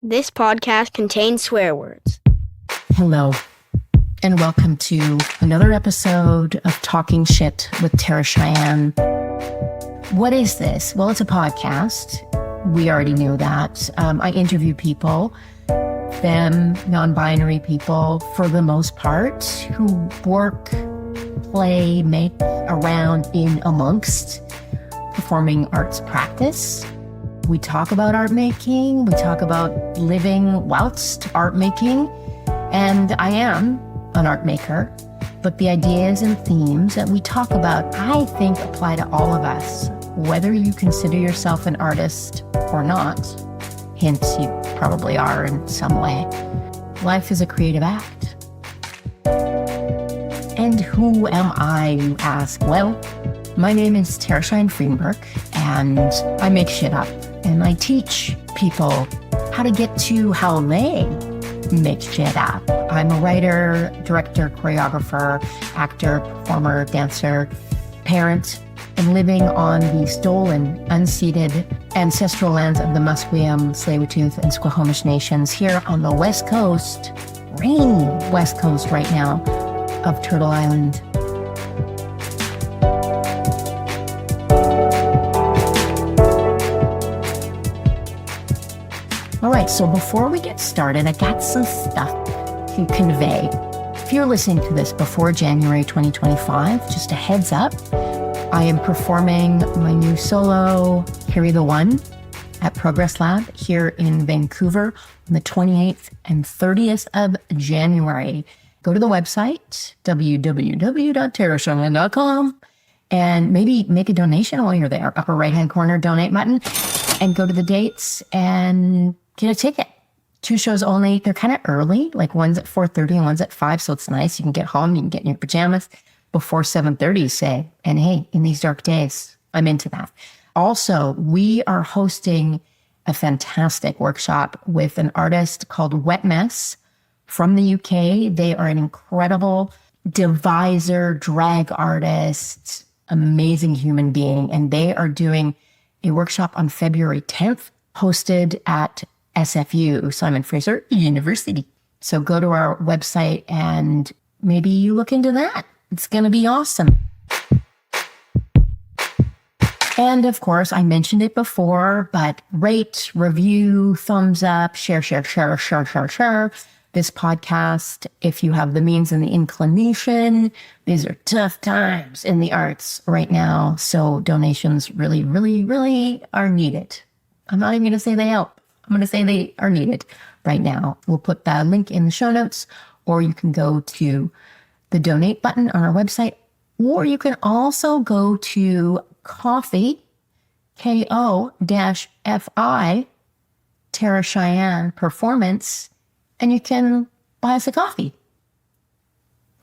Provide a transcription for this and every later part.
This podcast contains swear words. Hello, and welcome to another episode of Talking Shit with Cheyenne. What is this? Well, it's a podcast. We already knew that. I interview people, femme, non-binary people, for the most part, who work, play, make around in amongst performing arts practice. We talk about art making, we talk about living whilst art making, and I am an art maker, but the ideas and themes that we talk about, I think, apply to all of us, whether you consider yourself an artist or not. Hint, you probably are in some way. Life is a creative act. And who am I, you ask? Well, my name is Cheyenne Friedenberg, and I make shit up. And I teach people how to get to how they make shit up. I'm a writer, director, choreographer, actor, performer, dancer, parent, and living on the stolen, unceded ancestral lands of the Musqueam, Tsleil-Waututh, and Squamish nations here on the west coast, rainy west coast right now, of Turtle Island. All right, so before we get started, I got some stuff to convey. If you're listening to this before January 2025, just a heads up, I am performing my new solo, Carry the One, at Progress Lab here in Vancouver on the 28th and 30th of January. Go to the website, www.terrashowman.com, and maybe make a donation while you're there. Upper right-hand corner, donate button, and go to the dates and get a ticket. 2 shows only. They're kind of early, like one's at 4:30 and one's at 5, so it's nice. You can get home, you can get in your pajamas before 7:30, say. And hey, in these dark days, I'm into that. Also, we are hosting a fantastic workshop with an artist called Wet Mess from the UK. They are an incredible deviser, drag artist, amazing human being, and they are doing a workshop on February 10th, hosted at SFU, Simon Fraser University. So go to our website and maybe you look into that. It's going to be awesome. And of course, I mentioned it before, but rate, review, thumbs up, share this podcast if you have the means and the inclination. These are tough times in the arts right now, so donations really, really, really are needed. I'm not even going to say they help. I'm going to say they are needed right now. We'll put that link in the show notes, or you can go to the donate button on our website, or you can also go to Ko-fi, Ko-fi, Tara Cheyenne Performance, and you can buy us a coffee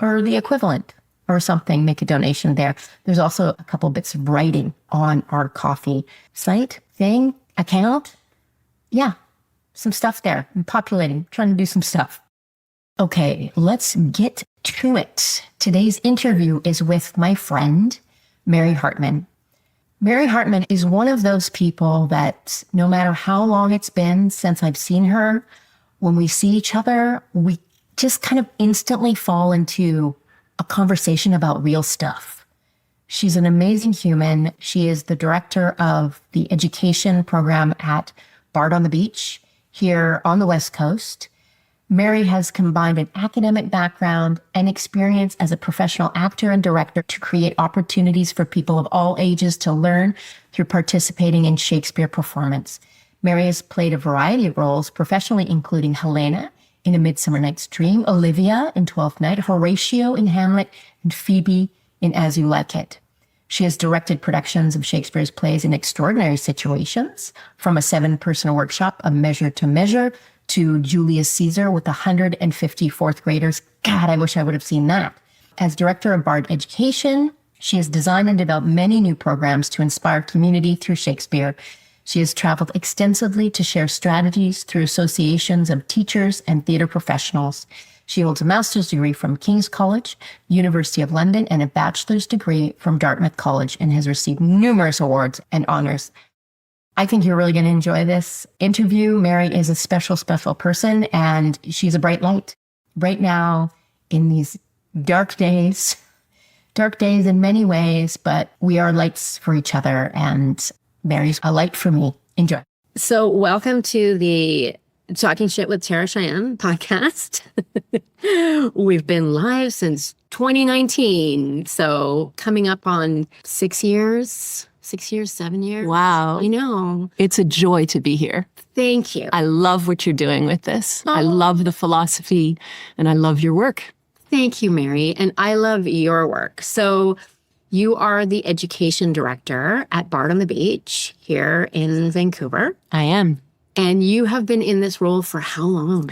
or the equivalent or something, make a donation there. There's also a couple bits of writing on our coffee site, thing, account. Yeah, some stuff there. I'm populating, trying to do some stuff. Okay, let's get to it. Today's interview is with my friend, Mary Hartman. Mary Hartman is one of those people that no matter how long it's been since I've seen her, when we see each other, we just kind of instantly fall into a conversation about real stuff. She's an amazing human. She is the director of the education program at Bard on the Beach here on the West Coast. Mary has combined an academic background and experience as a professional actor and director to create opportunities for people of all ages to learn through participating in Shakespeare performance. Mary has played a variety of roles professionally, including Helena in A Midsummer Night's Dream, Olivia in Twelfth Night, Horatio in Hamlet, and Phebe in As You Like It. She has directed productions of Shakespeare's plays in extraordinary situations, from a 7-person workshop, A Measure to Measure, to Julius Caesar with 150 fourth graders. God, I wish I would have seen that. As director of Bard Education, she has designed and developed many new programs to inspire community through Shakespeare. She has traveled extensively to share strategies through associations of teachers and theater professionals. She holds a master's degree from King's College, University of London, and a bachelor's degree from Dartmouth College, and has received numerous awards and honors. I think you're really going to enjoy this interview. Mary is a special, special person, and she's a bright light right now in these dark days in many ways, but we are lights for each other, and Mary's a light for me. Enjoy. So welcome to the Talking Shit with Tara Cheyenne podcast. We've been live since 2019. So coming up on 6 years, 7 years. Wow. I know. It's a joy to be here. Thank you. I love what you're doing with this. I love the philosophy and I love your work. Thank you, Mary. And I love your work. So you are the education director at Bard on the Beach here in Vancouver. I am. And you have been in this role for how long?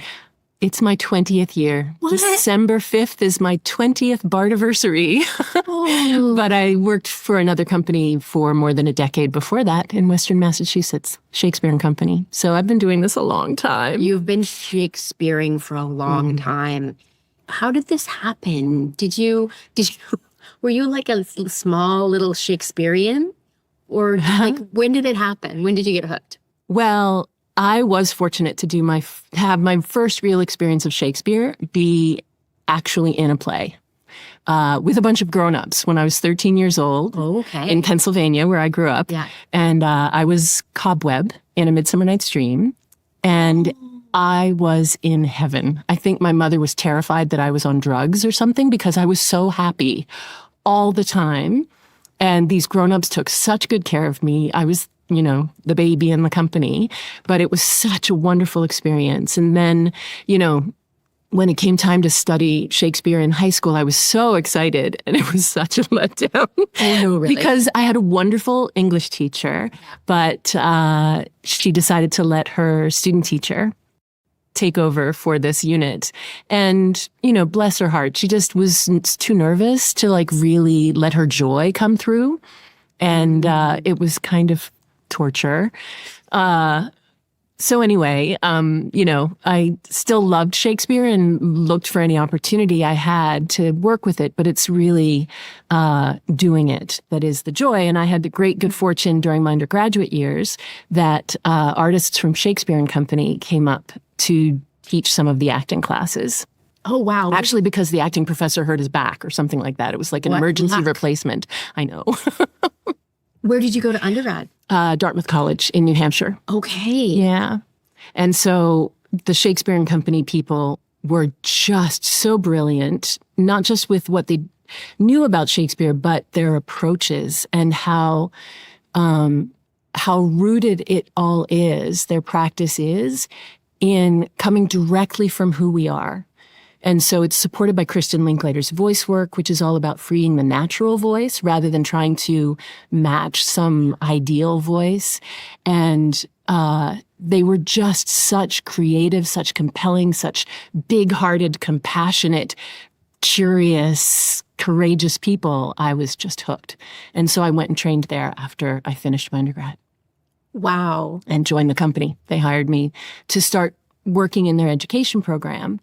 It's my 20th year. What? December 5th is my 20th Bardiversary. Oh. But I worked for another company for more than a decade before that in Western Massachusetts, Shakespeare and Company. So I've been doing this a long time. You've been Shakespeareing for a long time. How did this happen? Were you like a small little Shakespearean? Or like, when did it happen? When did you get hooked? Well, I was fortunate to have my first real experience of Shakespeare be actually in a play with a bunch of grown-ups when I was 13 years old in Pennsylvania, where I grew up. Yeah. And I was Cobweb in A Midsummer Night's Dream, and I was in heaven. I think my mother was terrified that I was on drugs or something because I was so happy all the time. And these grown-ups took such good care of me. I was the baby in the company, but it was such a wonderful experience. And then, when it came time to study Shakespeare in high school, I was so excited, and it was such a letdown. Oh, no, really? Because I had a wonderful English teacher, but she decided to let her student teacher take over for this unit. And, bless her heart, she just was too nervous to really let her joy come through. And it was kind of torture. So anyway, I still loved Shakespeare and looked for any opportunity I had to work with it, but it's really doing it that is the joy. And I had the great good fortune during my undergraduate years that artists from Shakespeare and Company came up to teach some of the acting classes. Oh, wow. Actually, because the acting professor hurt his back or something like that. It was like an emergency replacement. I know. Where did you go to undergrad? Dartmouth College in New Hampshire. Okay. Yeah. And so the Shakespeare and Company people were just so brilliant, not just with what they knew about Shakespeare, but their approaches and how rooted it all is, their practice is, in coming directly from who we are. And so it's supported by Kristen Linklater's voice work, which is all about freeing the natural voice rather than trying to match some ideal voice. And they were just such creative, such compelling, such big-hearted, compassionate, curious, courageous people. I was just hooked. And so I went and trained there after I finished my undergrad. Wow. And joined the company. They hired me to start working in their education program.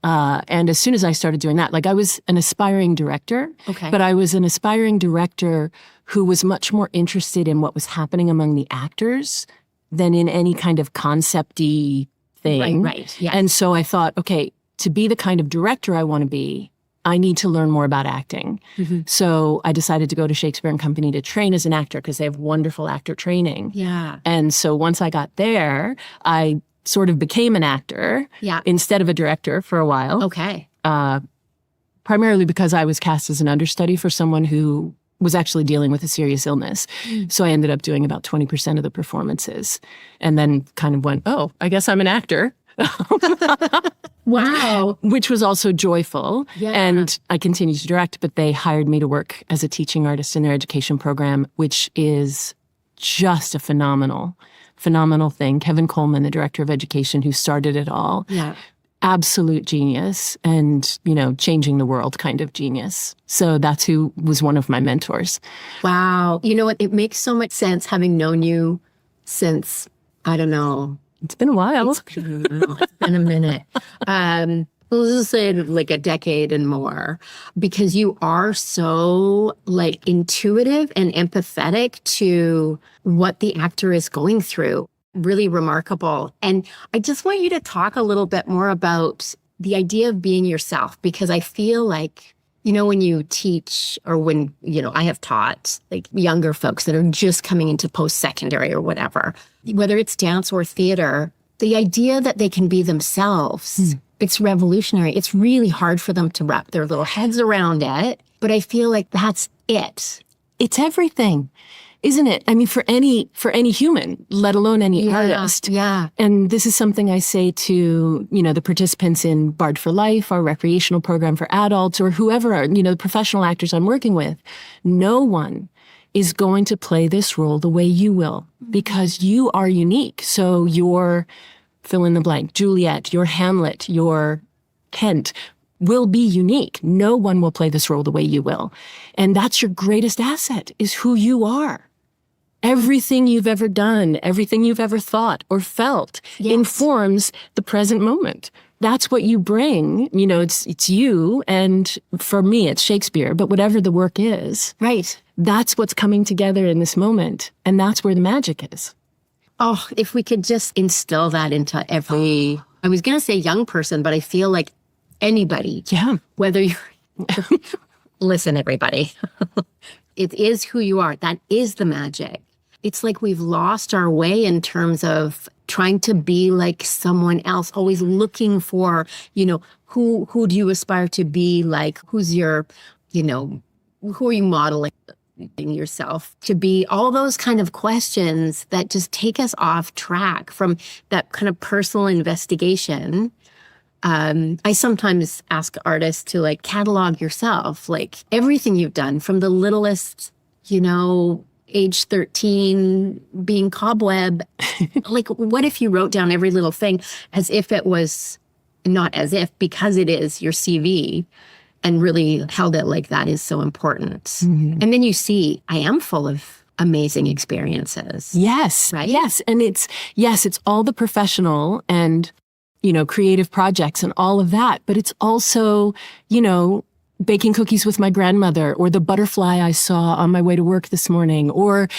And as soon as I started doing that, I was an aspiring director, but I was an aspiring director who was much more interested in what was happening among the actors than in any kind of concept-y thing. Right, yeah. And so I thought, okay, to be the kind of director I want to be, I need to learn more about acting. Mm-hmm. So I decided to go to Shakespeare and Company to train as an actor because they have wonderful actor training. Yeah. And so once I got there, I sort of became an actor instead of a director for a while. Okay. Primarily because I was cast as an understudy for someone who was actually dealing with a serious illness. So I ended up doing about 20% of the performances and then kind of went, oh, I guess I'm an actor. Wow. Which was also joyful. Yeah. And I continued to direct, but they hired me to work as a teaching artist in their education program, which is just a phenomenal thing. Kevin Coleman, the director of education who started it all. Yeah. Absolute genius and, changing the world kind of genius. So that's who was one of my mentors. Wow. You know what? It makes so much sense having known you since, I don't know. It's been a while. It's been a minute. let's just say like a decade and more, because you are so like intuitive and empathetic to what the actor is going through. Really remarkable. And I just want you to talk a little bit more about the idea of being yourself, because I feel like, when you teach or when, I have taught like younger folks that are just coming into post-secondary or whatever, whether it's dance or theater, the idea that they can be themselves, it's revolutionary. It's really hard for them to wrap their little heads around it. But I feel like that's it. It's everything, isn't it? I mean, for any human, let alone any artist. Yeah. And this is something I say to, the participants in Bard for Life, our recreational program for adults, or whoever are, the professional actors I'm working with. No one is going to play this role the way you will, because you are unique. So your fill in the blank, Juliet, your Hamlet, your Kent will be unique. No one will play this role the way you will. And that's your greatest asset, is who you are. Everything you've ever done, everything you've ever thought or felt informs the present moment. That's what you bring. It's you. And for me, it's Shakespeare. But whatever the work is, right, that's what's coming together in this moment. And that's where the magic is. Oh, if we could just instill that into every, I was going to say young person, but I feel like anybody, whether you're, listen, everybody, it is who you are. That is the magic. It's like we've lost our way in terms of trying to be like someone else, always looking for, who do you aspire to be like? Who's your, who are you modeling yourself to be? All those kind of questions that just take us off track from that kind of personal investigation. I sometimes ask artists to like catalog yourself, like everything you've done from the littlest, age 13 being cobweb. Like, what if you wrote down every little thing as if it was, not as if, because it is your CV, and really held it like that is so important. Mm-hmm. And then you see, I am full of amazing experiences. Yes. Right? Yes. And it's all the professional and, creative projects and all of that. But it's also, baking cookies with my grandmother, or the butterfly I saw on my way to work this morning, or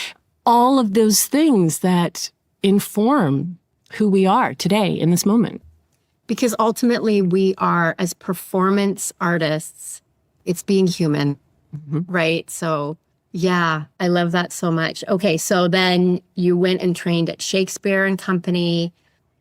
all of those things that inform who we are today in this moment. Because ultimately we are, as performance artists, it's being human, right? So yeah, I love that so much. Okay, so then you went and trained at Shakespeare and Company.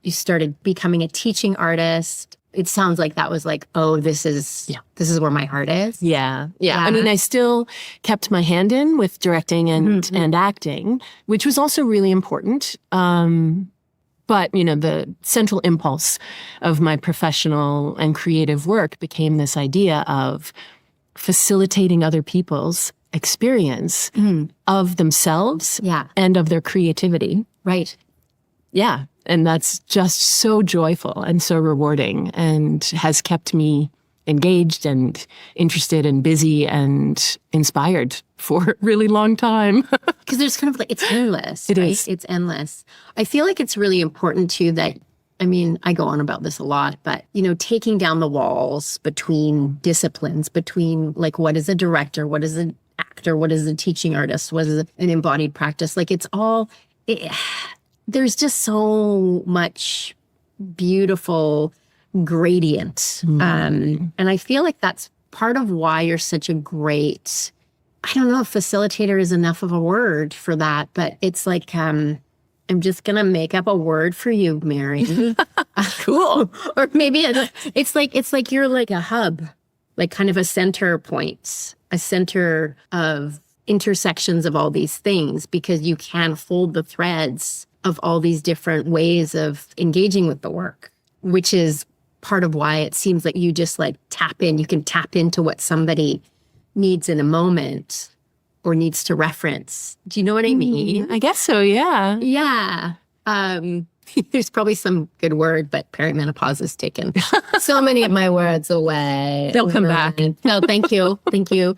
You started becoming a teaching artist. It sounds like that was like, oh, this is where my heart is. Yeah. I mean, I still kept my hand in with directing and acting, which was also really important. But, the central impulse of my professional and creative work became this idea of facilitating other people's experience of themselves and of their creativity. Right. Yeah. And that's just so joyful and so rewarding, and has kept me engaged and interested and busy and inspired for a really long time. Because there's kind of like, it's endless. It right? is. It's endless. I feel like it's really important too that, I mean, I go on about this a lot, but, taking down the walls between disciplines, between like, what is a director? What is an actor? What is a teaching artist? What is an embodied practice? Like, it's all... there's just so much beautiful gradient. And I feel like that's part of why you're such a great, I don't know if facilitator is enough of a word for that, but it's like, I'm just going to make up a word for you, Mary. Cool. Or maybe it's like you're like a hub, like kind of a center point, a center of intersections of all these things, because you can hold the threads of all these different ways of engaging with the work, which is part of why it seems like you just like tap in. You can tap into what somebody needs in a moment or needs to reference. Do you know what I mean? I guess so, yeah. Yeah. There's probably some good word, but perimenopause has taken so many of my words away. They'll come back. No, thank you. Thank you.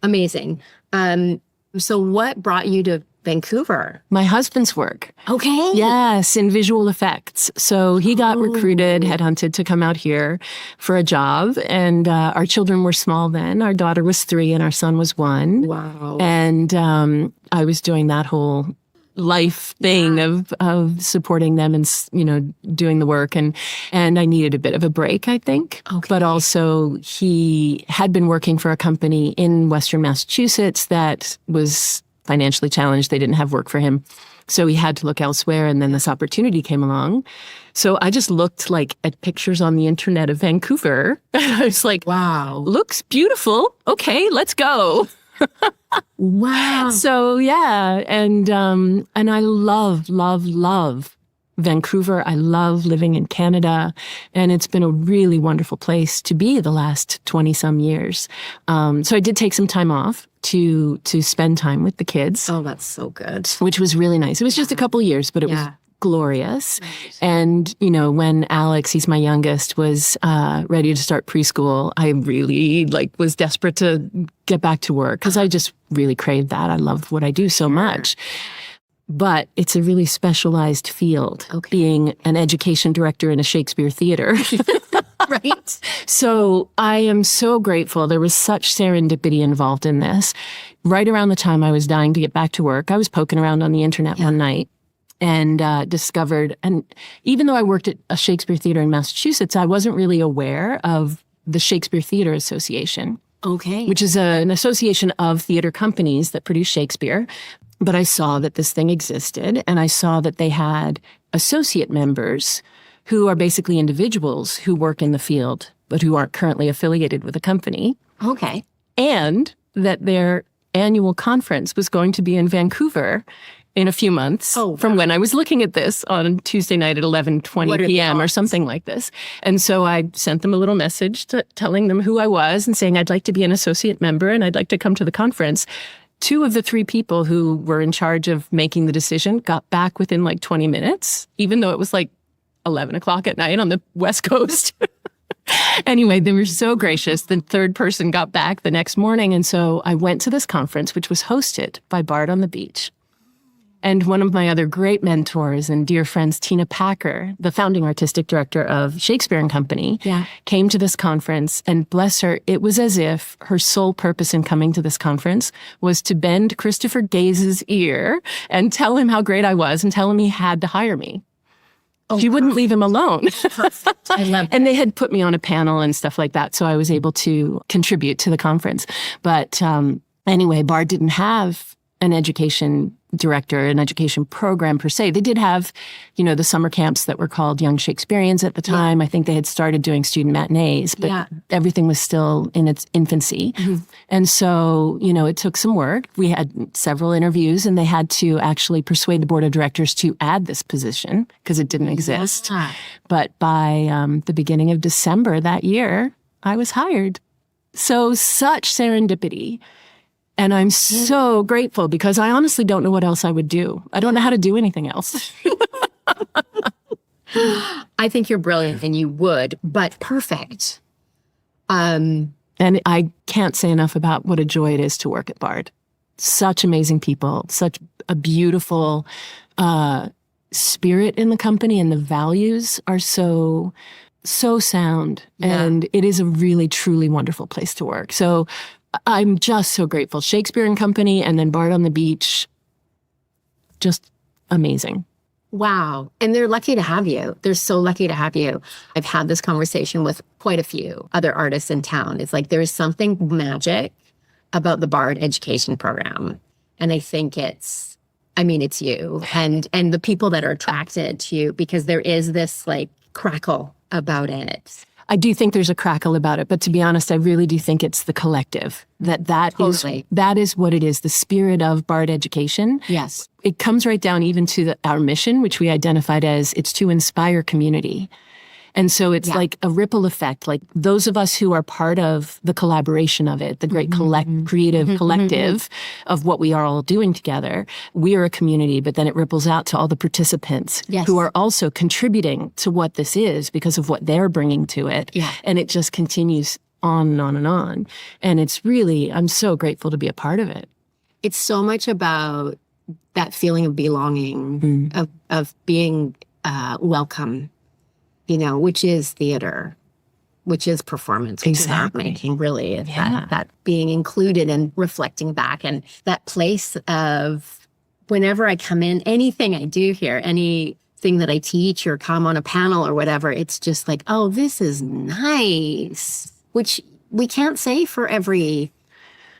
Amazing. So what brought you to Vancouver? My husband's work. Okay. Yes, in visual effects. So he got recruited, headhunted to come out here for a job. And our children were small then. Our daughter was 3 and our son was 1. Wow. And I was doing that whole life thing of supporting them and, doing the work. And I needed a bit of a break, I think. Okay. But also he had been working for a company in Western Massachusetts that was financially challenged. They didn't have work for him. So he had to look elsewhere. And then this opportunity came along. So I just looked at pictures on the internet of Vancouver. I was like, wow, looks beautiful. Okay, let's go. Wow. So yeah. And I love Vancouver. I love living in Canada, and it's been a really wonderful place to be the last 20 some years. So I did take some time off to spend time with the kids. Oh, that's so good. Which was really nice. It was just a couple of years, but it was glorious. Right. And, when Alex, he's my youngest, was ready to start preschool, I really was desperate to get back to work because I just really craved that. I love what I do so much. But it's a really specialized field, being an education director in a Shakespeare theater. Right. So I am so grateful. There was such serendipity involved in this. Right around the time I was dying to get back to work, I was poking around on the internet one night and discovered, and even though I worked at a Shakespeare theater in Massachusetts, I wasn't really aware of the Shakespeare Theater Association. Okay. Which is an association of theater companies that produce Shakespeare. But I saw that this thing existed, and I saw that they had associate members who are basically individuals who work in the field, but who aren't currently affiliated with a company. Okay. And that their annual conference was going to be in Vancouver in a few months from when I was looking at this on Tuesday night at 11:20 p.m. or something like this. And so I sent them a little message telling them who I was and saying I'd like to be an associate member and I'd like to come to the conference. 2 of the 3 people who were in charge of making the decision got back within 20 minutes, even though it was 11 o'clock at night on the West Coast. Anyway, they were so gracious. The 3rd person got back the next morning. And so I went to this conference, which was hosted by Bard on the Beach. And one of my other great mentors and dear friends, Tina Packer, the founding artistic director of Shakespeare and Company, came to this conference. And bless her, it was as if her sole purpose in coming to this conference was to bend Christopher Gaze's ear and tell him how great I was and tell him he had to hire me. She wouldn't leave him alone. Perfect. I love that. And they had put me on a panel and stuff like that, so I was able to contribute to the conference. But anyway, Bard didn't have an education director, an education program per se. They did have, the summer camps that were called Young Shakespeareans at the time. I think they had started doing student matinees, but everything was still in its infancy. Mm-hmm. And so, it took some work. We had several interviews and they had to actually persuade the board of directors to add this position because it didn't exist. But by the beginning of December that year, I was hired. So such serendipity. And I'm so grateful because I honestly don't know what else I would do. I don't know how to do anything else. I think you're brilliant and you would, but perfect. And I can't say enough about what a joy it is to work at Bard. Such amazing people, such a beautiful spirit in the company, and the values are so sound. And it is a really, truly wonderful place to work. So I'm just so grateful. Shakespeare and Company and then Bard on the Beach, just amazing. Wow. And they're lucky to have you. They're so lucky to have you. I've had this conversation with quite a few other artists in town. It's there is something magic about the Bard education program. And I think it's you and the people that are attracted to you, because there is this crackle about it. I do think there's a crackle about it, but to be honest, I really do think it's the collective. That is what it is, the spirit of Bard education. Yes. It comes right down even to our mission, which we identified as it's to inspire community. And so it's like a ripple effect, like those of us who are part of the collaboration of it, the great creative collective of what we are all doing together. We are a community, but then it ripples out to all the participants who are also contributing to what this is because of what they're bringing to it. Yeah. And it just continues on and on and on. And it's really, I'm so grateful to be a part of it. It's so much about that feeling of belonging, of being welcome, which is theater, which is performance, which is art making, really. That being included and reflecting back, and that place of whenever I come in, anything I do here, anything that I teach or come on a panel or whatever, it's just like, oh, this is nice, which we can't say for every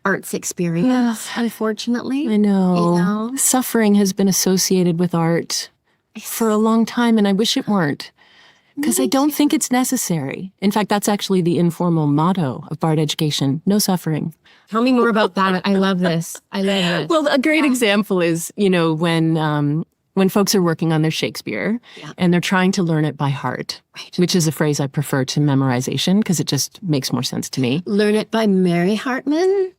arts experience, unfortunately. I know. Suffering has been associated with art for a long time, and I wish it weren't. Because I don't think it's necessary. In fact, that's actually the informal motto of Bard education: no suffering. Tell me more about that. I love this. I love it. Well, a great example is, when folks are working on their Shakespeare and they're trying to learn it by heart, which is a phrase I prefer to memorization because it just makes more sense to me. Learn it by Mary Hartman?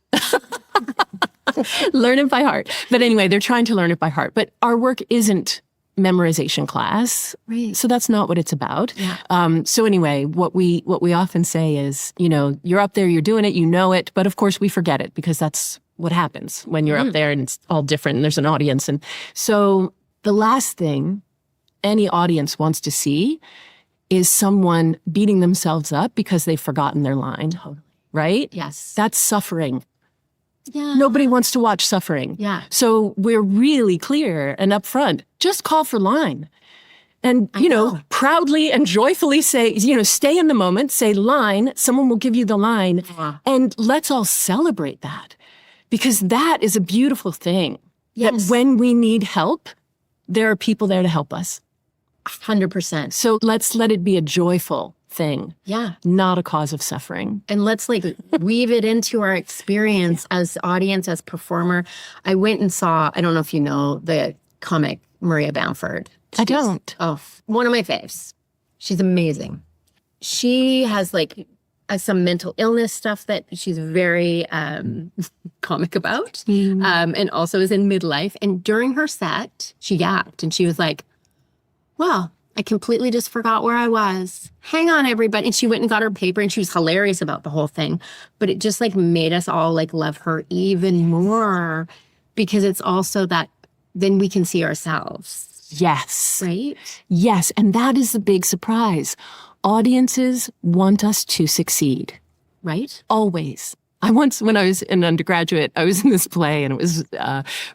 Learn it by heart. But anyway, they're trying to learn it by heart. But our work isn't memorization class. Right. So that's not what it's about. Yeah. So anyway, what we often say is, you're up there, you're doing it, you know it, but of course we forget it because that's what happens when you're up there and it's all different and there's an audience. And so the last thing any audience wants to see is someone beating themselves up because they've forgotten their line. Totally. Right? Yes. That's suffering. Yeah. Nobody wants to watch suffering. Yeah. So we're really clear and upfront. Just call for line. And, proudly and joyfully say, stay in the moment, say line, someone will give you the line, and let's all celebrate that. Because that is a beautiful thing. Yes. That when we need help, there are people there to help us. 100%. So let's let it be a joyful thing. Yeah. Not a cause of suffering. And let's weave it into our experience as audience, as performer. I went and saw, I don't know if you know the comic Maria Bamford. I don't. Oh, one of my faves. She's amazing. She has some mental illness stuff that she's very comic about, and also is in midlife. And during her set, she gasped and she was like, wow, I completely just forgot where I was. Hang on, everybody. And she went and got her paper and she was hilarious about the whole thing. But it just made us all love her even more, because it's also that then we can see ourselves. Yes. Right? Yes. And that is the big surprise. Audiences want us to succeed. Right? Always. When I was an undergraduate, I was in this play and it was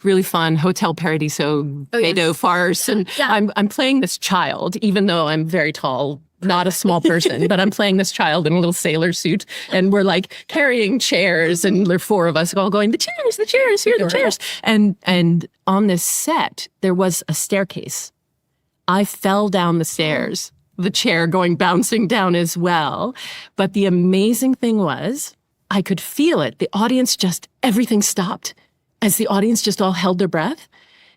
really fun, Hotel Paradiso, Beto farce. And I'm playing this child, even though I'm very tall, not a small person, but I'm playing this child in a little sailor suit. And we're carrying chairs, and there are four of us all going, the chairs, here are the chairs. And on this set, there was a staircase. I fell down the stairs, the chair bouncing down as well. But the amazing thing was, I could feel it. The audience everything stopped as the audience just all held their breath.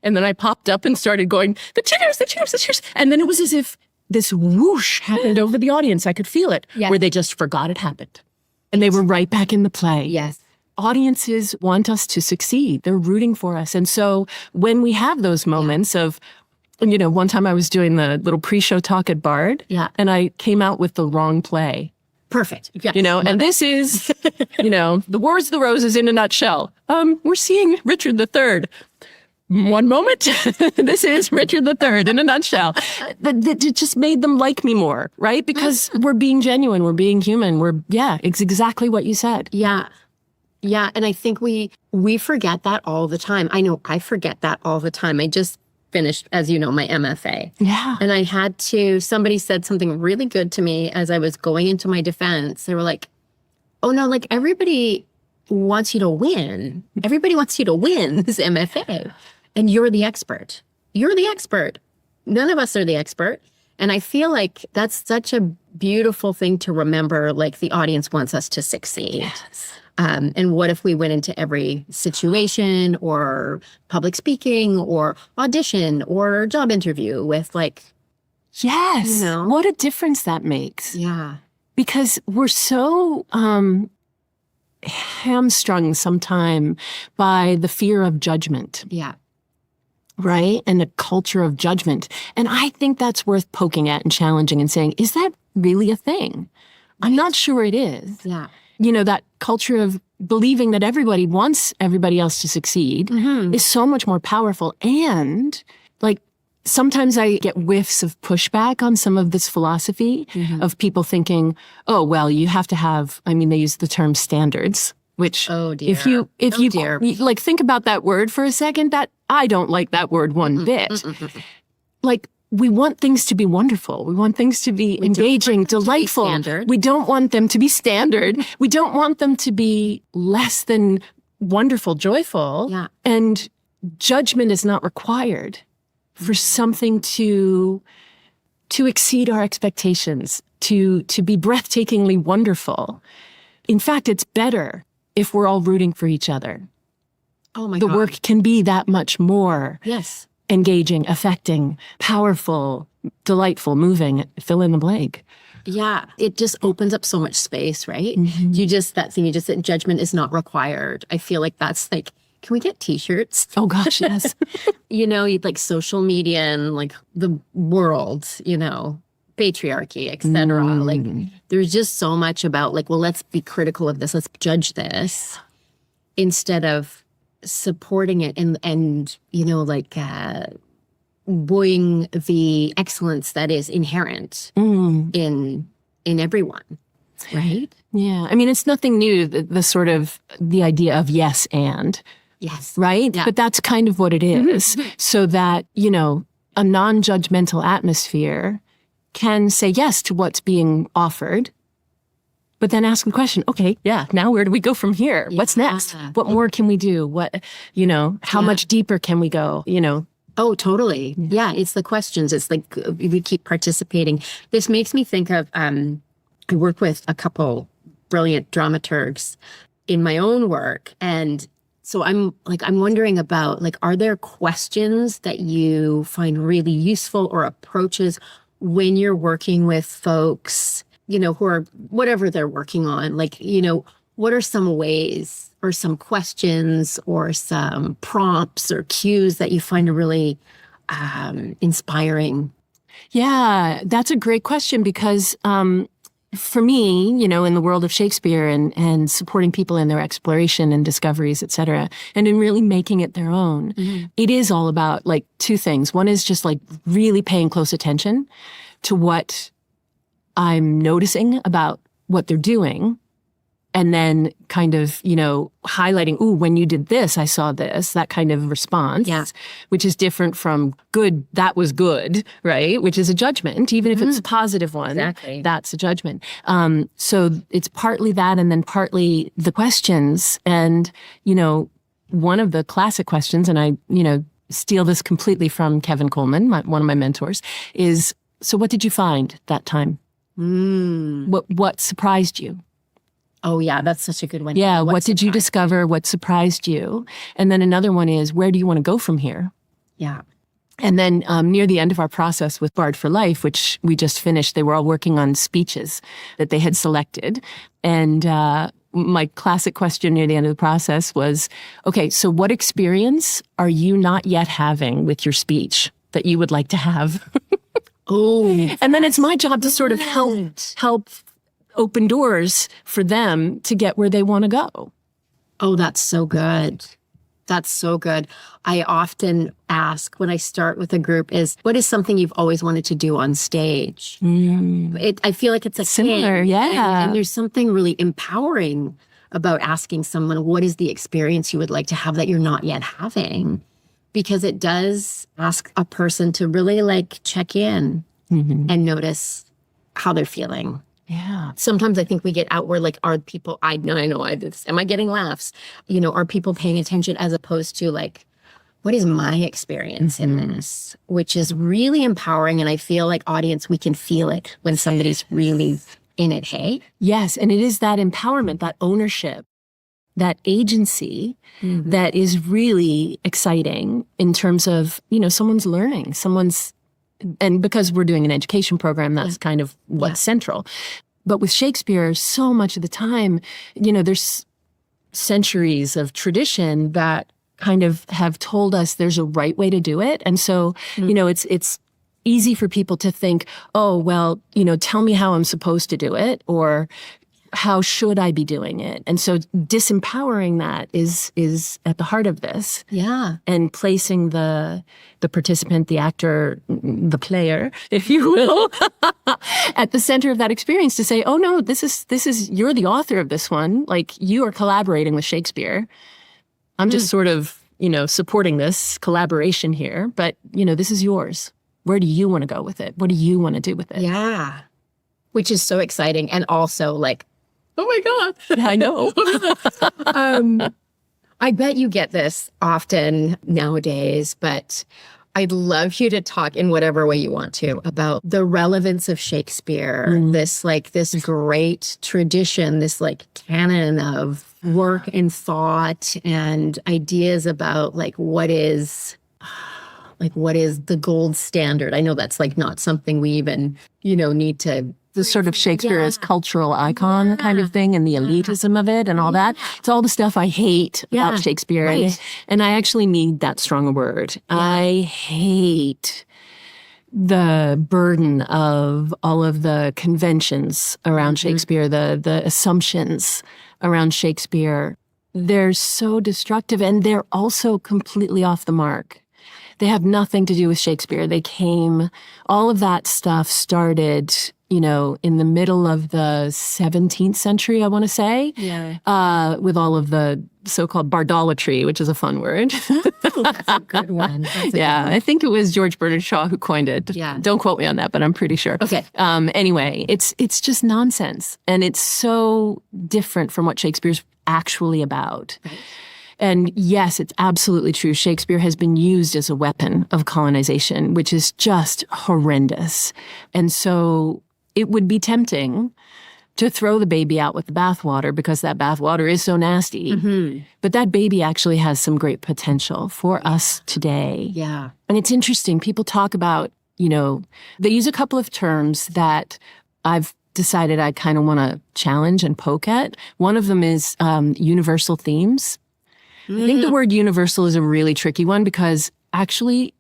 And then I popped up and started going, the chairs. And then it was as if this whoosh happened over the audience. I could feel it, where they just forgot it happened. And they were right back in the play. Yes. Audiences want us to succeed. They're rooting for us. And so when we have those moments of, one time I was doing the little pre-show talk at Bard, and I came out with the wrong play. Perfect. Yes. And this is, the Wars of the Roses in a nutshell. We're seeing Richard III. One moment. This is Richard III in a nutshell. It just made them like me more, right? Because we're being genuine. We're being human. It's exactly what you said. Yeah. Yeah. And I think we forget that all the time. I know I forget that all the time. I just finished, as you know, my MFA. Yeah. And somebody said something really good to me as I was going into my defense. They were like, oh no, everybody wants you to win. Everybody wants you to win this MFA. And you're the expert. You're the expert. None of us are the expert. And I feel like that's such a beautiful thing to remember, the audience wants us to succeed. Yes. And what if we went into every situation or public speaking or audition or job interview with yes, what a difference that makes. Yeah. Because we're so hamstrung sometime by the fear of judgment. Yeah. Right? And the culture of judgment. And I think that's worth poking at and challenging and saying, is that really a thing? I'm not sure it is. Yeah. that culture of believing that everybody wants everybody else to succeed is so much more powerful. And like, sometimes I get whiffs of pushback on some of this philosophy of people thinking, oh, well, you have to have, they use the term standards, which if you like, think about that word for a second, that I don't like that word one bit. Like, we want things to be wonderful. We want things to be engaging, delightful. We don't want them to be standard. We don't want them to be less than wonderful, joyful. Yeah. And judgment is not required for something to exceed our expectations, to be breathtakingly wonderful. In fact, it's better if we're all rooting for each other. Oh my God. The work can be that much more. Yes. Engaging, affecting, powerful, delightful, moving, fill in the blank. Yeah. It just opens up so much space, right? That thing you just said, judgment is not required. I feel like that's like, can we get t-shirts? Oh gosh, yes. Like social media and like the world, patriarchy, etc. Like there's just so much about like, well, let's be critical of this. Let's judge this instead of supporting it and buoying the excellence that is inherent in everyone, right? Yeah. It's nothing new, the sort of the idea of yes and. Yes. Right? Yeah. But that's kind of what it is. So that, a non-judgmental atmosphere can say yes to what's being offered, but then ask the question, okay, yeah, now where do we go from here? What's next? What more can we do? What, how much deeper can we go? Oh, totally. Yeah, it's the questions. It's like we keep participating. This makes me think of, I work with a couple brilliant dramaturgs in my own work. And so I'm wondering about, like, are there questions that you find really useful or approaches when you're working with folks, who are whatever they're working on? Like, what are some ways or some questions or some prompts or cues that you find really inspiring? Yeah, that's a great question because for me, in the world of Shakespeare and supporting people in their exploration and discoveries, et cetera, and in really making it their own, it is all about like two things. One is just like really paying close attention to what I'm noticing about what they're doing. And then kind of, highlighting, ooh, when you did this, I saw this, that kind of response, which is different from good, that was good, right? Which is a judgment, even if it's a positive one. Exactly. That's a judgment. So it's partly that and then partly the questions. And, one of the classic questions, and I, steal this completely from Kevin Coleman, one of my mentors, is, so what did you find that time? What surprised you? Oh, yeah, that's such a good one. Yeah, what did you discover? What surprised you? And then another one is, where do you want to go from here? Yeah. And then near the end of our process with Bard for Life, which we just finished, they were all working on speeches that they had selected. And my classic question near the end of the process was, okay, so what experience are you not yet having with your speech that you would like to have? Oh. And then it's my job to sort of help open doors for them to get where they want to go. Oh, that's so good. That's so good. I often ask when I start with a group is, what is something you've always wanted to do on stage? I feel like it's a similar, and there's something really empowering about asking someone, what is the experience you would like to have that you're not yet having? Because it does ask a person to really like check in and notice how they're feeling. Yeah. Sometimes I think we get outward, like, are people, I know I did this. Am I getting laughs? Are people paying attention as opposed to like, what is my experience in this? Which is really empowering. And I feel like audience, we can feel it when somebody's really in it, hey? Yes. And it is that empowerment, that ownership, that agency that is really exciting in terms of, someone's learning, and because we're doing an education program, that's kind of what's central. But with Shakespeare, so much of the time, there's centuries of tradition that kind of have told us there's a right way to do it. And so, it's easy for people to think, oh, well, tell me how I'm supposed to do it, or how should I be doing it? And so disempowering that is at the heart of this. Yeah. And placing the participant, the actor, the player, if you will, at the center of that experience to say, oh no, this is you're the author of this one. Like, you are collaborating with Shakespeare. I'm just sort of, supporting this collaboration here, but this is yours. Where do you want to go with it? What do you want to do with it? Yeah. Which is so exciting. And also like, oh my God. I know. I bet you get this often nowadays, but I'd love you to talk in whatever way you want to about the relevance of Shakespeare, this great tradition, this like canon of work and thought and ideas about what is the gold standard. I know that's like not something we even, need to. The sort of Shakespeare as cultural icon kind of thing, and the elitism of it and all that. It's all the stuff I hate about Shakespeare. Right. And I actually need that strong a word. Yeah. I hate the burden of all of the conventions around Shakespeare, the assumptions around Shakespeare. They're so destructive, and they're also completely off the mark. They have nothing to do with Shakespeare. All of that stuff started, in the middle of the 17th century, I want to say. Yeah. With all of the so-called bardolatry, which is a fun word. That's a good one. I think it was George Bernard Shaw who coined it. Yeah. Don't quote me on that, but I'm pretty sure. Okay. Anyway, it's just nonsense. And it's so different from what Shakespeare's actually about. Right. And yes, it's absolutely true. Shakespeare has been used as a weapon of colonization, which is just horrendous. And so it would be tempting to throw the baby out with the bathwater because that bathwater is so nasty. Mm-hmm. But that baby actually has some great potential for us today. Yeah. And it's interesting. People talk about, they use a couple of terms that I've decided I kind of want to challenge and poke at. One of them is universal themes. I think the word universal is a really tricky one because actually,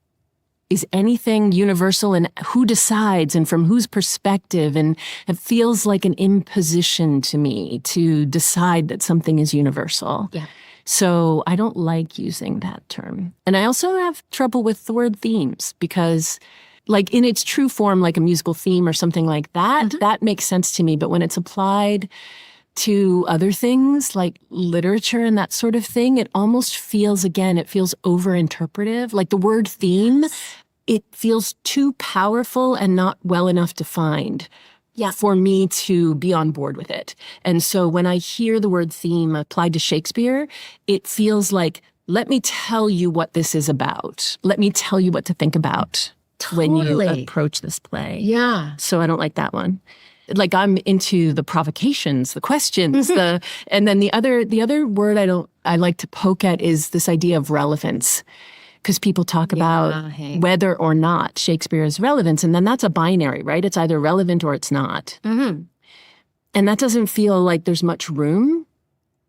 is anything universal, and who decides and from whose perspective? And it feels like an imposition to me to decide that something is universal. Yeah. So I don't like using that term. And I also have trouble with the word themes because like in its true form, like a musical theme or something like that, that makes sense to me. But when it's applied to other things like literature and that sort of thing, it almost feels, it feels over-interpretive. Like the word theme, it feels too powerful and not well enough defined for me to be on board with it. And so when I hear the word theme applied to Shakespeare, it feels like, let me tell you what this is about. Let me tell you what to think about when you approach this play. Yeah. So I don't like that one. Like I'm into the provocations, the questions, and then the other word I like to poke at is this idea of relevance. Because people talk about whether or not Shakespeare is relevant, and then that's a binary, right? It's either relevant or it's not. Mm-hmm. And that doesn't feel like there's much room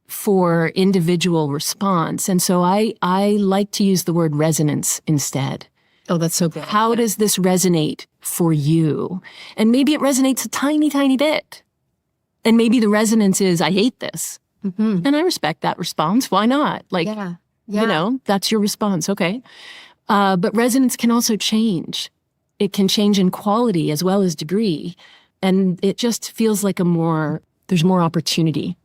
for individual response. And so I like to use the word resonance instead. Oh, that's so good. How does this resonate for you? And maybe it resonates a tiny, tiny bit. And maybe the resonance is, I hate this. Mm-hmm. And I respect that response. Why not? Like, that's your response. Okay. But resonance can also change. It can change in quality as well as degree. And it just feels like there's more opportunity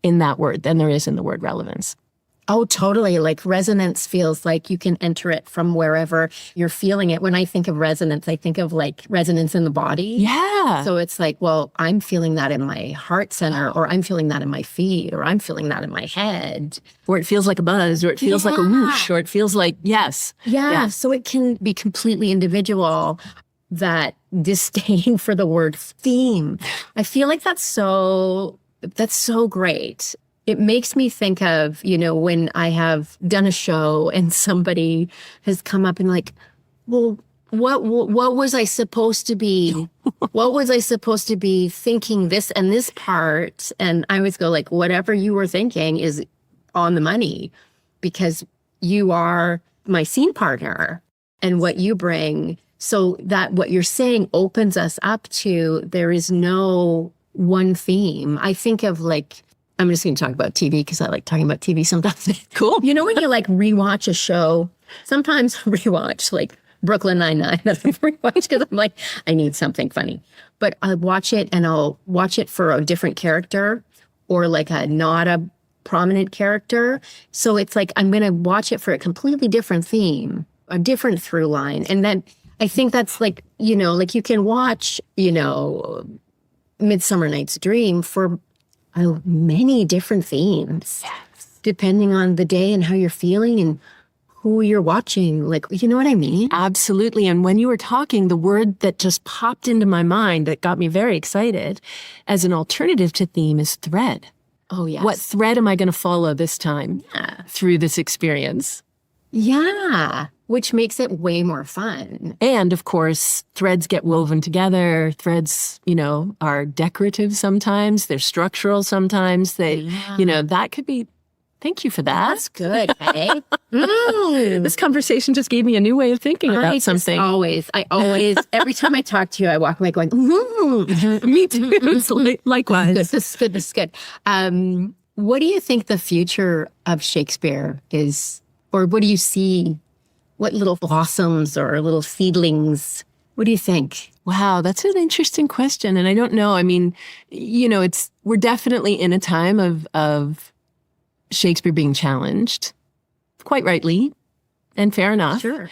in that word than there is in the word relevance. Oh, totally. Like resonance feels like you can enter it from wherever you're feeling it. When I think of resonance, I think of like resonance in the body. Yeah. So it's like, well, I'm feeling that in my heart center, or I'm feeling that in my feet, or I'm feeling that in my head. Or it feels like a buzz, or it feels like a whoosh, or it feels like, yes. Yeah. So it can be completely individual. That disdain for the word theme. I feel like that's so great. It makes me think of, when I have done a show and somebody has come up and like, well, what was I supposed to be? What was I supposed to be thinking this and this part? And I always go like, whatever you were thinking is on the money because you are my scene partner and what you bring. So that what you're saying opens us up to, there is no one theme. I think of like, I'm just going to talk about TV because I like talking about TV sometimes. Cool. You know when you like rewatch a show? Sometimes rewatch like Brooklyn Nine-Nine. That's what I rewatch because I'm like, I need something funny. But I watch it and I'll watch it for a different character or like not a prominent character. So it's like I'm going to watch it for a completely different theme, a different through line. And then I think that's like, like you can watch, Midsummer Night's Dream for many different themes, depending on the day and how you're feeling and who you're watching. Like, you know what I mean? Absolutely. And when you were talking, the word that just popped into my mind that got me very excited as an alternative to theme is thread. Oh, yes. What thread am I going to follow this time through this experience? Yeah, which makes it way more fun. And of course, threads get woven together. Threads, are decorative sometimes. They're structural sometimes. That could be, thank you for that. That's good, hey? This conversation just gave me a new way of thinking about something. I always, every time I talk to you, I walk away going, Me too. It's likewise. This is good. What do you think the future of Shakespeare is? Or what do you see? What little blossoms or little seedlings? What do you think? Wow, that's an interesting question. And I don't know. I mean, we're definitely in a time of Shakespeare being challenged, quite rightly, and fair enough. Sure.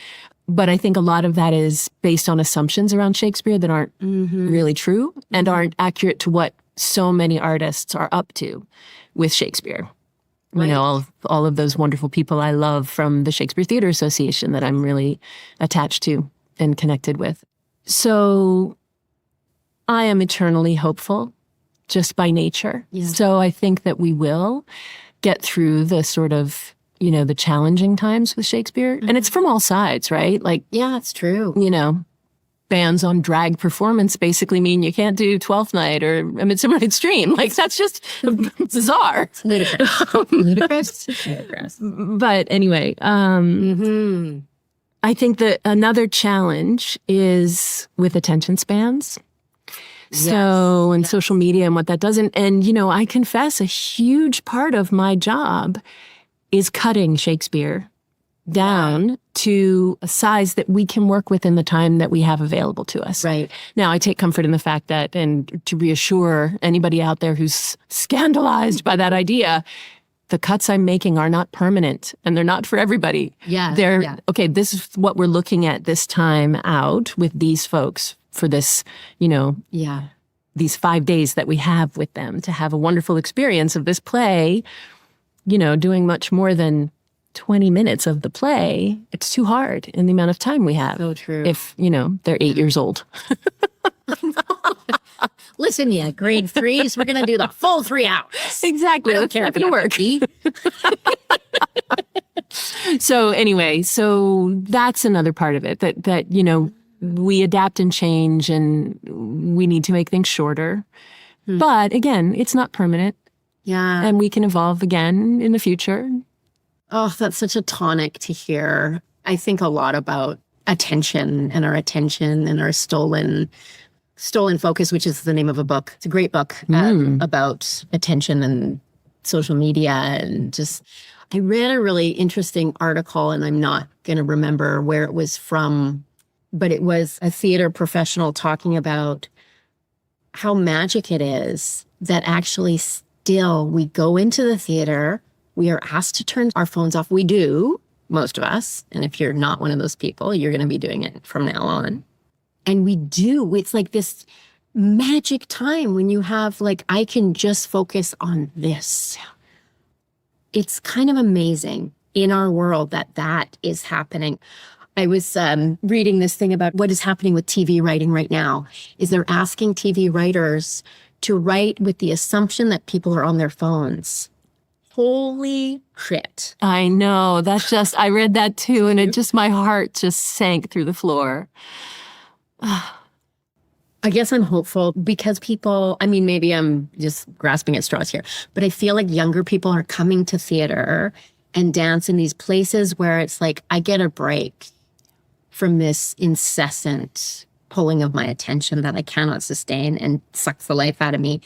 But I think a lot of that is based on assumptions around Shakespeare that aren't really true and aren't accurate to what so many artists are up to with Shakespeare. Right. All of those wonderful people I love from the Shakespeare Theater Association that I'm really attached to and connected with. So I am eternally hopeful just by nature. Yeah. So I think that we will get through the sort of, the challenging times with Shakespeare. And it's from all sides, right? Like, yeah, it's true. Bans on drag performance basically mean you can't do Twelfth Night or A Midsummer Night's Dream. Like, that's just bizarre. It's ludicrous. Ludicrous. But anyway, I think that another challenge is with attention spans. So, and social media and what that does. And, I confess a huge part of my job is cutting Shakespeare down to a size that we can work with in the time that we have available to us. Right. Now, I take comfort in the fact that, and to reassure anybody out there who's scandalized by that idea, the cuts I'm making are not permanent and they're not for everybody. Yeah. Okay, this is what we're looking at this time out with these folks for this, these 5 days that we have with them to have a wonderful experience of this play, doing much more than 20 minutes of the play. It's too hard in the amount of time we have. So true. If, they're 8 years old. Listen, grade 3s, we're going to do the full 3 hours. Exactly. That's not going to work. So anyway, that's another part of it that, we adapt and change and we need to make things shorter. But again, it's not permanent. Yeah. And we can evolve again in the future. Oh, that's such a tonic to hear. I think a lot about attention and our stolen focus, which is the name of a book. It's a great book about attention and social media. And just, I read a really interesting article and I'm not going to remember where it was from, but it was a theater professional talking about how magic it is that actually still we go into the theater. We are asked to turn our phones off. We do, most of us. And if you're not one of those people, you're going to be doing it from now on. And we do. It's like this magic time when you have I can just focus on this. It's kind of amazing in our world that is happening. I was reading this thing about what is happening with TV writing right now. Is they're asking TV writers to write with the assumption that people are on their phones. Holy shit. I know. I read that too. And my heart just sank through the floor. I guess I'm hopeful because people, maybe I'm just grasping at straws here, but I feel like younger people are coming to theater and dance in these places where it's I get a break from this incessant pulling of my attention that I cannot sustain and sucks the life out of me.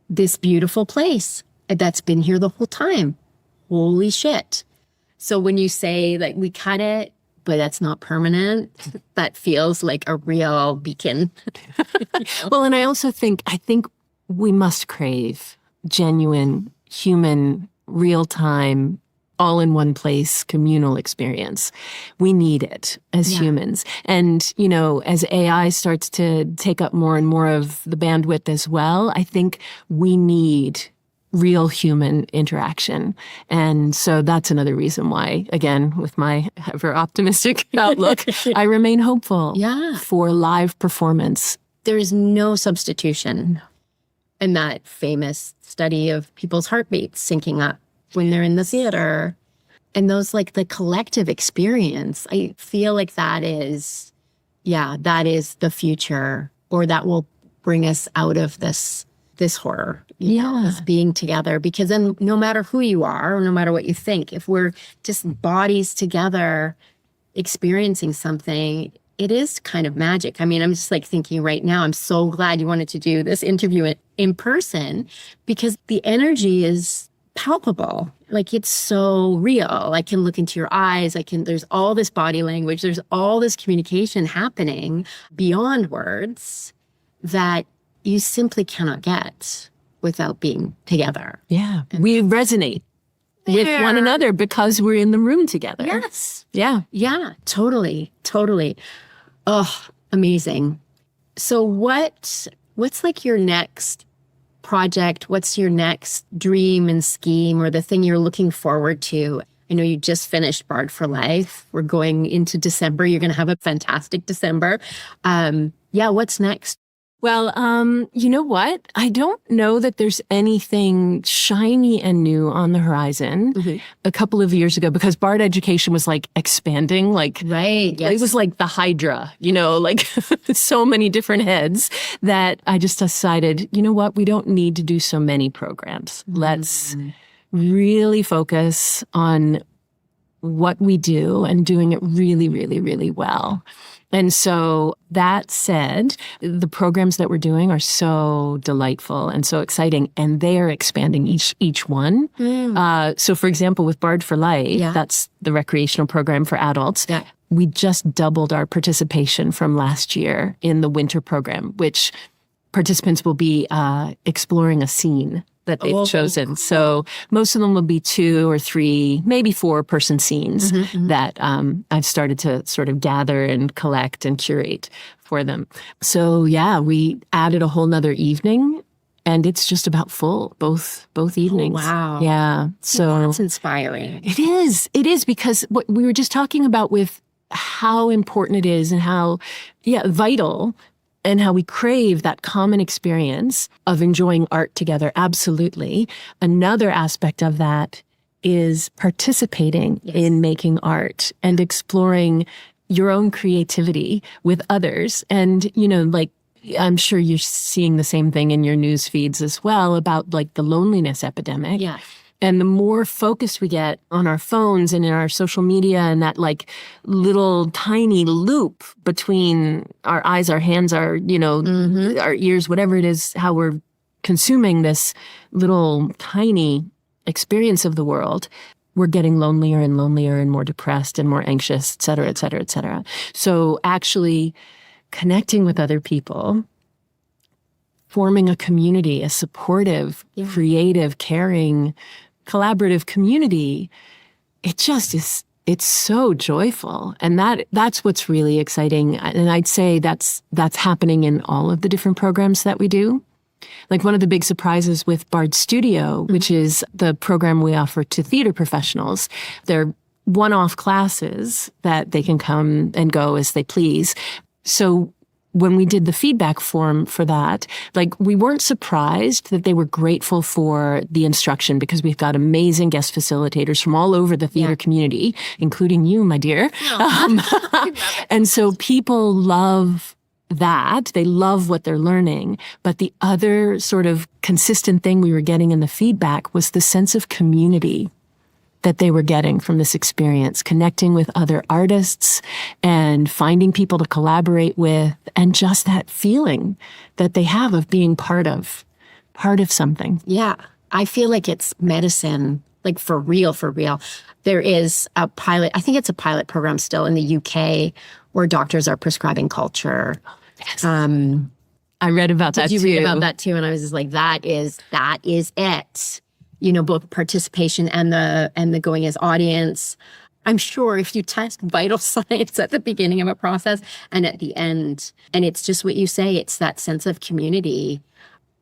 This beautiful place that's been here the whole time. Holy shit. So when you say like we cut it, but that's not permanent, that feels like a real beacon. Well, and I think we must crave genuine, human, real-time, all in one place communal experience. We need it as humans. And, as AI starts to take up more and more of the bandwidth as well, I think we need real human interaction. And so that's another reason why, again, with my ever optimistic outlook, I remain hopeful for live performance. There is no substitution. And that famous study of people's heartbeats syncing up when they're in the theater, and those like the collective experience, I feel like that is the future, or that will bring us out of this horror, this being together. Because then no matter who you are, or no matter what you think, if we're just bodies together experiencing something, it is kind of magic. I mean, I'm just like thinking right now, I'm so glad you wanted to do this interview in person, because the energy is palpable. Like, it's so real. I can look into your eyes. There's all this body language. There's all this communication happening beyond words that you simply cannot get without being together. Yeah. We resonate with one another because we're in the room together. Yes. Yeah. Yeah, totally. Totally. Oh, amazing. So what's like your next project? What's your next dream and scheme, or the thing you're looking forward to? I know you just finished Bard for Life. We're going into December. You're going to have a fantastic December. What's next? Well, you know what? I don't know that there's anything shiny and new on the horizon. Mm-hmm. A couple of years ago, because Bard education was like expanding, right. Yes. It was like the Hydra, like so many different heads, that I just decided, you know what? We don't need to do so many programs. Mm-hmm. Let's really focus on what we do and doing it really, really, really well. And so that said, the programs that we're doing are so delightful and so exciting, and they are expanding each one. So for example, with Bard for Life, that's the recreational program for adults. Yeah. We just doubled our participation from last year in the winter program, which participants will be exploring a scene that they've chosen. So most of them will be 2 or 3, maybe 4-person scenes that I've started to sort of gather and collect and curate for them. So we added a whole nother evening, and it's just about full, both evenings. Oh, wow. Yeah. So that's inspiring. It is. It is, because what we were just talking about with how important it is and how vital, and how we crave that common experience of enjoying art together. Absolutely. Another aspect of that is participating in making art and exploring your own creativity with others. And, I'm sure you're seeing the same thing in your news feeds as well about like the loneliness epidemic. Yeah. And the more focused we get on our phones and in our social media, and that like little tiny loop between our eyes, our hands, our, our ears, whatever it is, how we're consuming this little tiny experience of the world, we're getting lonelier and lonelier and more depressed and more anxious, et cetera, et cetera, et cetera. So actually connecting with other people, forming a community, a supportive, creative, caring, collaborative community, it just is, it's so joyful. And that's what's really exciting. And I'd say that's happening in all of the different programs that we do. Like one of the big surprises with Bard Studio, which is the program we offer to theater professionals, they're one-off classes that they can come and go as they please. So when we did the feedback form for that, like we weren't surprised that they were grateful for the instruction, because we've got amazing guest facilitators from all over the theater community, including you, my dear. And so people love that. They love what they're learning. But the other sort of consistent thing we were getting in the feedback was the sense of community that they were getting from this experience, connecting with other artists and finding people to collaborate with, and just that feeling that they have of being part of something. Yeah. I feel like it's medicine, like for real, for real. There is a pilot, I think it's a pilot program still in the UK where doctors are prescribing culture. Yes. I read about that too. Did you read about that too? And I was just like, that is it. You know, both participation and the going as audience. I'm sure if you test vital signs at the beginning of a process and at the end, and it's just what you say, it's that sense of community,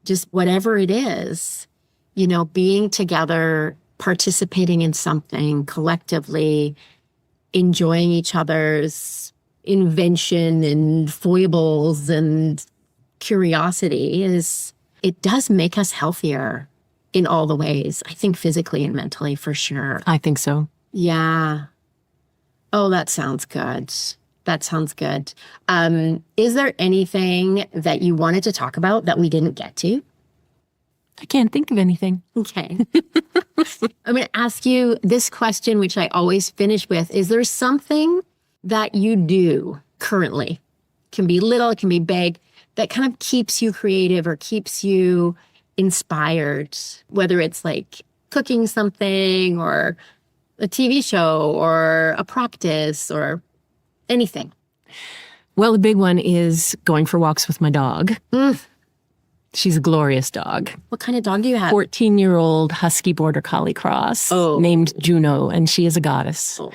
just whatever it is, you know, being together, participating in something collectively, enjoying each other's invention and foibles and curiosity it does make us healthier in all the ways. I think physically and mentally for sure. I think so. Yeah. Oh, that sounds good. That sounds good. Is there anything that you wanted to talk about that we didn't get to? I can't think of anything. Okay. I'm going to ask you this question, which I always finish with. Is there something that you do currently? It can be little, it can be big, that kind of keeps you creative or keeps you inspired, whether it's like cooking something or a TV show or a practice or anything? Well, the big one is going for walks with my dog. She's a glorious dog. What kind of dog do you have? 14-year-old Husky Border Collie Cross named Juno, and she is a goddess. Oh.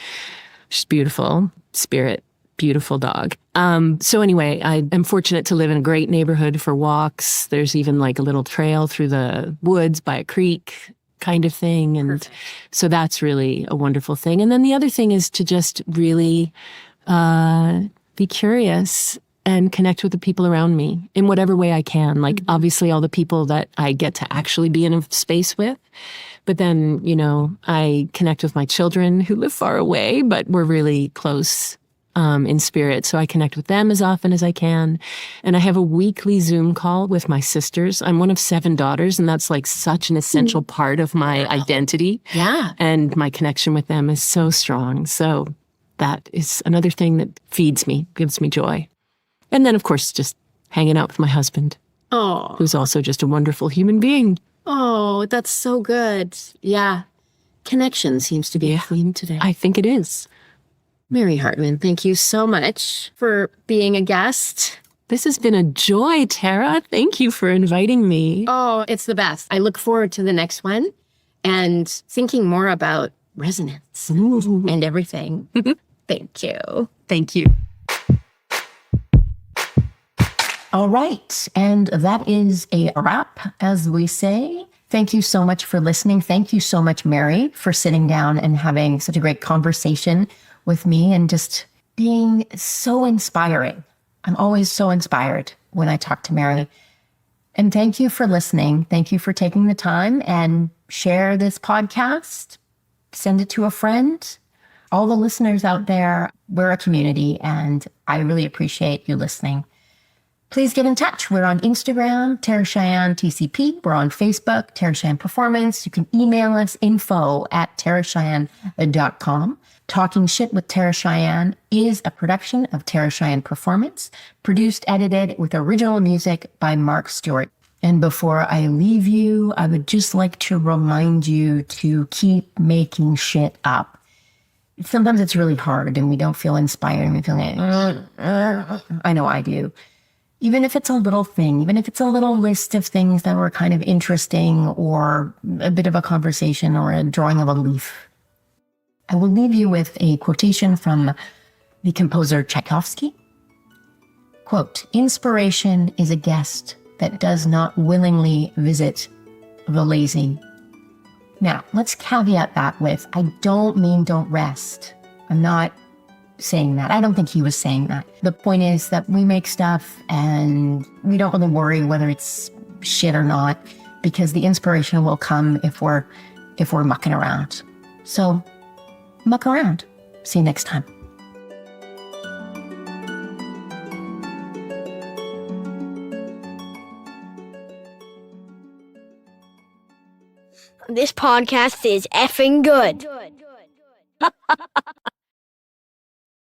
She's beautiful, spirit, beautiful dog. So anyway, I am fortunate to live in a great neighborhood for walks. There's even like a little trail through the woods by a creek kind of thing. And Perfect. So that's really a wonderful thing. And then the other thing is to just really be curious and connect with the people around me in whatever way I can. Like, obviously, all the people that I get to actually be in a space with. But then, you know, I connect with my children who live far away, but we're really close in spirit. So I connect with them as often as I can. And I have a weekly Zoom call with my sisters. I'm one of 7 daughters, and that's like such an essential part of my identity. Yeah. And my connection with them is so strong. So that is another thing that feeds me, gives me joy. And then, of course, just hanging out with my husband, who's also just a wonderful human being. Oh, that's so good. Yeah. Connection seems to be a theme today. I think it is. Mary Hartman, thank you so much for being a guest. This has been a joy, Tara. Thank you for inviting me. Oh, it's the best. I look forward to the next one and thinking more about resonance and everything. Thank you. Thank you. All right. And that is a wrap, as we say. Thank you so much for listening. Thank you so much, Mary, for sitting down and having such a great conversation with me and just being so inspiring. I'm always so inspired when I talk to Mary. And thank you for listening. Thank you for taking the time and share this podcast. Send it to a friend. All the listeners out there, we're a community, and I really appreciate you listening. Please get in touch. We're on Instagram, Tara Cheyenne TCP. We're on Facebook, Tara Cheyenne Performance. You can email us, info@taracheyenne.com. Talking Shit with Tara Cheyenne is a production of Tara Cheyenne Performance, produced, edited with original music by Mark Stewart. And before I leave you, I would just like to remind you to keep making shit up. Sometimes it's really hard and we don't feel inspired. We feel like, I know I do. Even if it's a little thing, even if it's a little list of things that were kind of interesting or a bit of a conversation or a drawing of a leaf. I will leave you with a quotation from the composer Tchaikovsky. Quote, "Inspiration is a guest that does not willingly visit the lazy." Now, let's caveat that with, I don't mean don't rest. I'm not saying that. I don't think he was saying that. The point is that we make stuff and we don't really worry whether it's shit or not, because the inspiration will come if we're mucking around. So muck around. See you next time. This podcast is effing good.